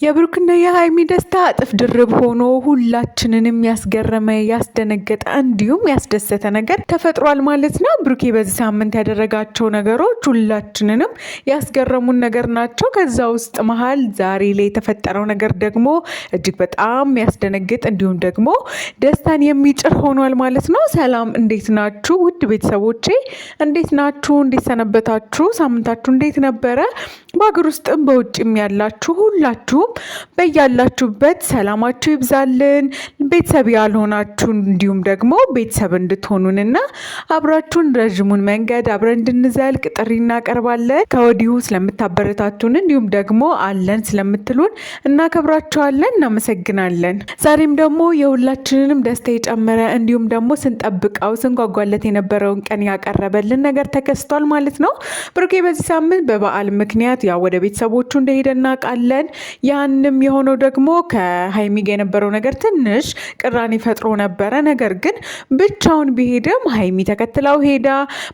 የብሩክና የሃይሚ ደስታ እጥፍ ድርብ ሆኖ ሁላችንንም ያስገረመ ያስደነገጠ እንዲሁም ያስደሰተ ነገር ተፈጥሯል ማለት ነው። ብሩኬ በዚህ ሳምንት ያደረጋቸው ነገሮች ሁላችንንም ያስገረሙን ነገር ናቸው። ከዛ ውስጥ መሀል ዛሬ ላይ የተፈጠረው ነገር ደግሞ እጅግ በጣም ያስደነግጥ እንዲሁም ደግሞ ደስታን የሚጭር ሆኗል ማለት ነው። ሰላም እንዴት ናችሁ ውድ ቤተሰቦቼ? እንዴት ናችሁ? እንዴት ሰነበታችሁ? ሳምንታችሁ እንዴት ነበረ? በሀገር ውስጥም በውጭም ያላችሁ ሁላችሁም በያላችሁበት ሰላማችሁ ይብዛልን። ቤተሰብ ያልሆናችሁ እንዲሁም ደግሞ ቤተሰብ እንድትሆኑንና አብራችሁን ረዥሙን መንገድ አብረን እንድንዘልቅ ጥሪ እናቀርባለን። ከወዲሁ ስለምታበረታቱን እንዲሁም ደግሞ አለን ስለምትሉን እናከብራችኋለን፣ እናመሰግናለን። ዛሬም ደግሞ የሁላችንንም ደስታ የጨመረ እንዲሁም ደግሞ ስንጠብቀው ስንጓጓለት የነበረውን ቀን ያቀረበልን ነገር ተከስቷል ማለት ነው። ብሩኬ በዚህ ሳምንት በበዓል ምክንያት ያው ወደ ቤተሰቦቹ እንደሄደ እናውቃለን። ያንም የሆነው ደግሞ ከሃይሚ ጋር የነበረው ነገር ትንሽ ቅራኔ ፈጥሮ ነበረ። ነገር ግን ብቻውን ቢሄድም ሃይሚ ተከትለው ሄዳ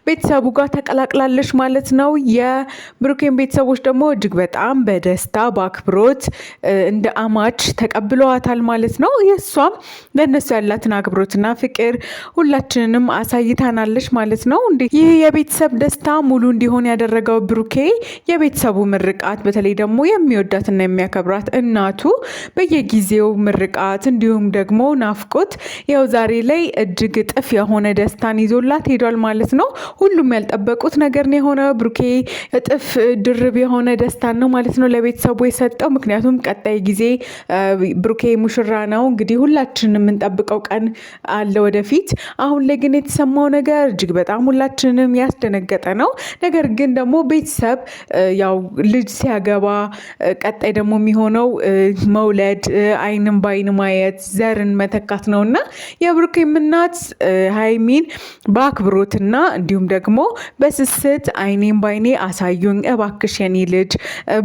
ቤተሰቡ ጋር ተቀላቅላለች ማለት ነው። የብሩኬን ቤተሰቦች ደግሞ እጅግ በጣም በደስታ በአክብሮት እንደ አማች ተቀብለዋታል ማለት ነው። የእሷም ለእነሱ ያላትን አክብሮትና ፍቅር ሁላችንንም አሳይታናለች ማለት ነው። ይህ የቤተሰብ ደስታ ሙሉ እንዲሆን ያደረገው ብሩኬ የቤተሰቡ ምርቃት በተለይ ደግሞ የሚወዳትና የሚያከብራት እናቱ በየጊዜው ምርቃት እንዲሁም ደግሞ ናፍቆት ያው ዛሬ ላይ እጅግ እጥፍ የሆነ ደስታን ይዞላት ሄዷል ማለት ነው። ሁሉም ያልጠበቁት ነገር ነው የሆነው። ብሩኬ እጥፍ ድርብ የሆነ ደስታን ነው ማለት ነው ለቤተሰቡ የሰጠው። ምክንያቱም ቀጣይ ጊዜ ብሩኬ ሙሽራ ነው እንግዲህ ሁላችንም የምንጠብቀው ቀን አለ ወደፊት። አሁን ላይ ግን የተሰማው ነገር እጅግ በጣም ሁላችንም ያስደነገጠ ነው። ነገር ግን ደግሞ ቤተሰብ ያው ልጅ ሲያገባ ቀጣይ ደግሞ የሚሆነው መውለድ አይንም በአይን ማየት ዘርን መተካት ነውና የብሩኬም እናት ሃይሚን በአክብሮትና እንዲሁም ደግሞ በስስት አይኔም በአይኔ አሳዩኝ እባክሽ የኔ ልጅ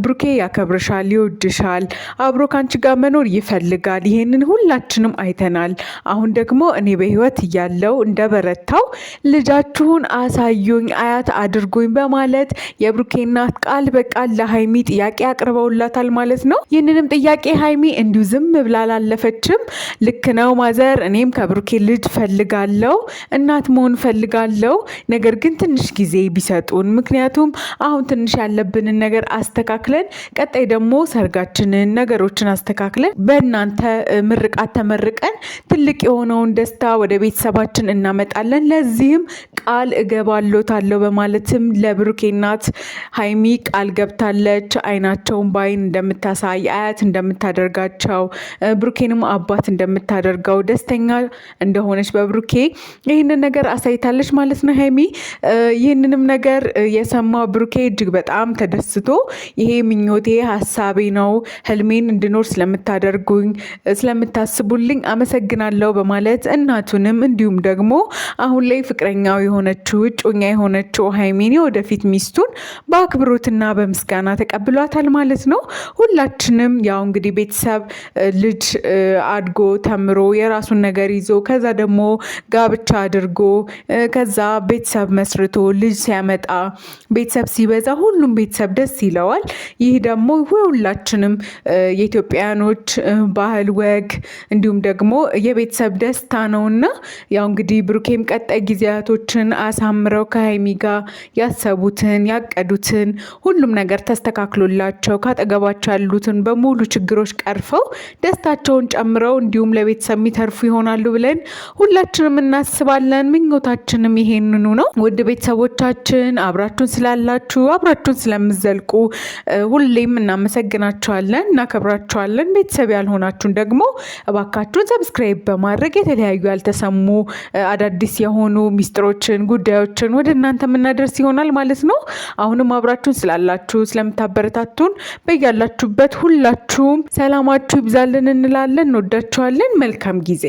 ብሩኬ ያከብርሻል፣ ይወድሻል፣ አብሮ ካንቺ ጋር መኖር ይፈልጋል። ይሄንን ሁላችንም አይተናል። አሁን ደግሞ እኔ በህይወት እያለው እንደበረታው ልጃችሁን አሳዩኝ፣ አያት አድርጉኝ በማለት የብሩኬ እናት ቃል በቃል ለሃይሚ ጥያቄ አቅርበውላታል ማለት ነው። ይህንንም ጥያቄ ሃይሚ እንዲሁ ዝም ብላ አላለፈችም። ልክ ነው ማዘር፣ እኔም ከብሩኬ ልጅ ፈልጋለሁ፣ እናት መሆን ፈልጋለሁ። ነገር ግን ትንሽ ጊዜ ቢሰጡን፣ ምክንያቱም አሁን ትንሽ ያለብንን ነገር አስተካክለን ቀጣይ ደግሞ ሰርጋችንን ነገሮችን አስተካክለን በእናንተ ምርቃት ተመርቀን ትልቅ የሆነውን ደስታ ወደ ቤተሰባችን እናመጣለን። ለዚህም ቃል እገባለታለሁ በማለትም ለብሩኬ እናት ሃይሚ ቃል ገብታለች። አይናቸውን በአይን እንደምታሳይ አያት እንደምታደርጋቸው ብሩኬንም አባት እንደምታደርገው ደስተኛ እንደሆነች በብሩኬ ይህንን ነገር አሳይታለች ማለት ነው ሃይሚ። ይህንንም ነገር የሰማው ብሩኬ እጅግ በጣም ተደስቶ ይሄ ምኞቴ ሀሳቤ ነው፣ ህልሜን እንድኖር ስለምታደርጉኝ ስለምታስቡልኝ አመሰግናለሁ በማለት እናቱንም እንዲሁም ደግሞ አሁን ላይ ፍቅረኛው የሆነችው እጮኛ የሆነችው ሃይሚን ወደፊት ሚስቱን በአክብሮትና በምስጋና ተቀብሏታል ማለት ነው። ሁላችንም ያው እንግዲህ ቤተሰብ ልጅ አድጎ ተምሮ የራሱን ነገር ይዞ ከዛ ደግሞ ጋብቻ አድርጎ ከዛ ቤተሰብ መስርቶ ልጅ ሲያመጣ ቤተሰብ ሲበዛ ሁሉም ቤተሰብ ደስ ይለዋል። ይህ ደግሞ ሁላችንም የኢትዮጵያኖች ባህል ወግ እንዲሁም ደግሞ የቤተሰብ ደስታ ነውና ያው እንግዲህ ብሩኬም ቀጣይ ጊዜያቶችን አሳምረው ከሃይሚ ጋር ያሰቡትን ያቀዱትን ሁሉም ነገር ተስተካክሎላቸው ካጠገባቸው ያሉትን በሙሉ ችግሮች ቀርፈው ደስታቸውን ጨምረው እንዲሁም ለቤተሰብ የሚተርፉ ይሆናሉ ብለን ሁላችንም እናስባለን። ምኞታችንም ይሄንኑ ነው። ውድ ቤተሰቦቻችን አብራችሁን ስላላችሁ አብራችሁን ስለምዘልቁ ሁሌም እናመሰግናችኋለን፣ እናከብራችኋለን። ቤተሰብ ያልሆናችሁን ደግሞ እባካችሁን ሰብስክራይብ በማድረግ የተለያዩ ያልተሰሙ አዳዲስ የሆኑ ሚስጥሮችን ጉዳዮችን ወደ እናንተ የምናደርስ ይሆናል ማለት ነው። አሁንም አብራችሁን ስላላችሁ ስለምታበረታቱን በያላችሁበት ሁላችሁም ሰላማችሁ ይብዛልን እንላለን። እንወዳችኋለን። መልካም ጊዜ